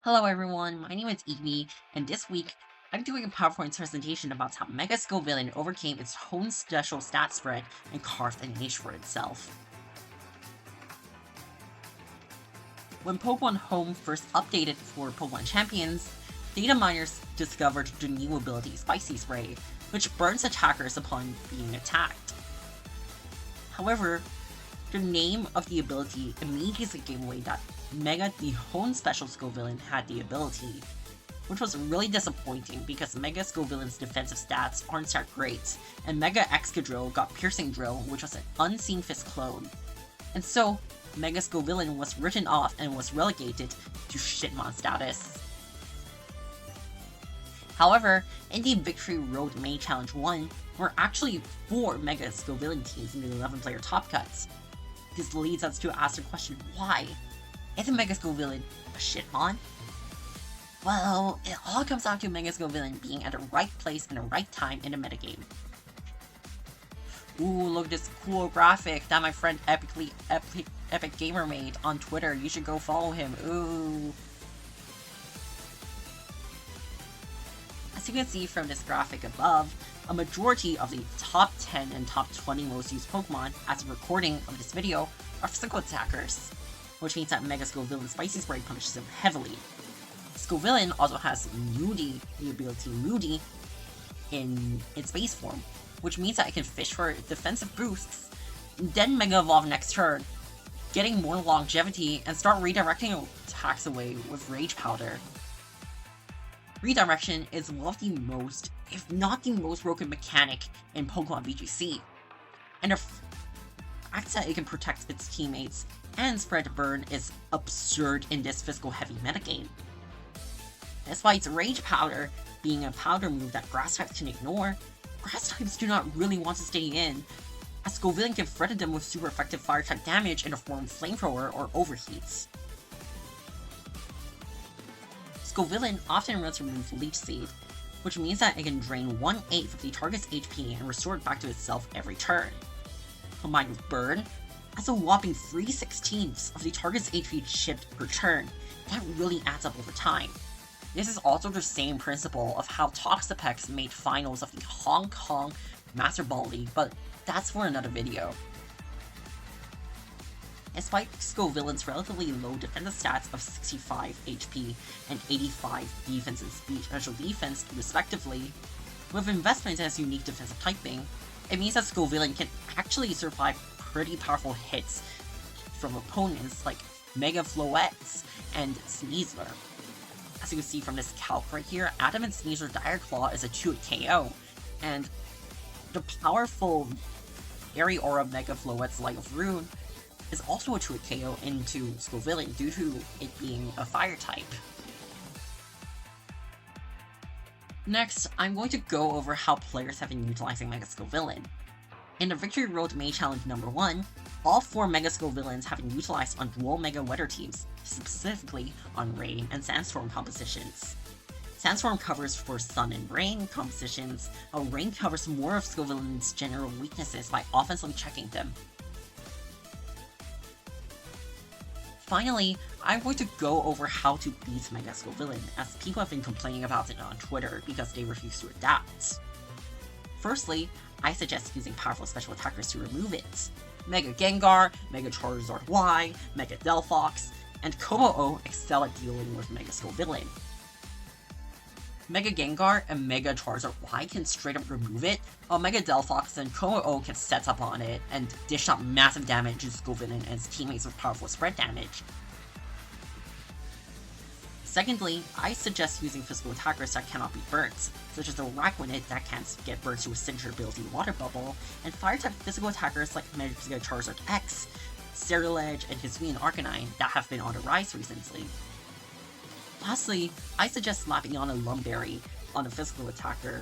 Hello everyone, my name is Evie, and this week I'm doing a PowerPoint presentation about how Mega Scovillain overcame its own special stat spread and carved a niche for itself. When Pokemon Home first updated for Pokemon Champions, data miners discovered the new ability Spicy Spray, which burns attackers upon being attacked. However, the name of the ability immediately gave away that Mega the Hone Special Scovillain had the ability, which was really disappointing because Mega Scovillain's defensive stats aren't that great, and Mega Excadrill got Piercing Drill, which was an Unseen Fist clone. And so, Mega Scovillain was written off and was relegated to Shitmon status. However, in the Victory Road Main Challenge 1, were actually 4 Mega Scovillain teams in the 11-player top cuts. This leads us to ask the question, why? Is Mega Scovillain a shitmon? Well, it all comes down to Mega Scovillain being at the right place and the right time in the metagame. Ooh, look at this cool graphic that my friend Epic Gamer made on Twitter. You should go follow him. Ooh. As you can see from this graphic above, a majority of the top 10 and top 20 most used Pokemon as a recording of this video are physical attackers, which means that Mega Scovillain Spicy Spray punishes them heavily. Scovillain also has Moody, the ability Moody, in its base form, which means that it can fish for defensive boosts, then Mega Evolve next turn, getting more longevity and start redirecting attacks away with Rage Powder. Redirection is one of the most, if not the most broken mechanic in Pokemon VGC, and the fact that it can protect its teammates and spread burn is absurd in this physical heavy metagame. Despite Rage Powder being a powder move that grass types can ignore, grass types do not really want to stay in, as Scovillain can threaten them with super effective fire type damage in the form of Flamethrower or Overheats. Scovillain often runs remove Leech Seed, which means that it can drain 1/8 of the target's HP and restore it back to itself every turn. Combined with Burn, that's a whopping 3/16 of the target's HP chipped per turn. That really adds up over time. This is also the same principle of how Toxapex made finals of the Hong Kong Master Ball League, but that's for another video. Despite Scovillain's relatively low defensive stats of 65 HP and 85 defense and special defense respectively, with investment in its unique defensive typing, it means that Scovillain can actually survive pretty powerful hits from opponents like Mega Floettes and Sneasler. As you can see from this calc right here, Adamant Sneasler Dire Claw is a 2-hit KO, and the powerful Airy Aura Mega Floette's Light of Rune is also a 2-hit KO into Scovillain due to it being a fire type. Next, I'm going to go over how players have been utilizing Mega Scovillain. In the Victory Road Main Challenge number 1, all 4 Mega Scovillains have been utilized on dual Mega Weather teams, specifically on Rain and Sandstorm compositions. Sandstorm covers for Sun and Rain compositions, while Rain covers more of Scovillain's general weaknesses by offensively checking them. Finally, I'm going to go over how to beat Mega Scovillain, as people have been complaining about it on Twitter because they refuse to adapt. Firstly, I suggest using powerful special attackers to remove it. Mega Gengar, Mega Charizard Y, Mega Delphox, and Como-O excel at dealing with Mega Scovillain. Mega Gengar and Mega Charizard Y can straight up remove it, while Mega Delphox and Como-O can set up on it and dish out massive damage to Scovillain and its teammates with powerful spread damage. Secondly, I suggest using physical attackers that cannot be burnt, such as the Raquinette that can't get burnt to a signature ability Water Bubble, and fire-type physical attackers like Mega Charizard X, Ceruledge, and Hisuian Arcanine that have been on the rise recently. Lastly, I suggest slapping on a Lumberry on a physical attacker,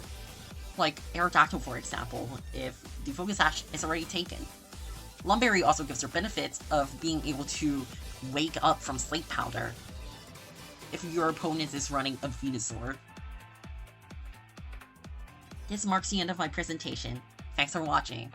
like Aerodactyl for example, if the Focus Sash is already taken. Lumberry also gives her benefits of being able to wake up from sleep powder if your opponent is running a Venusaur. This marks the end of my presentation. Thanks for watching.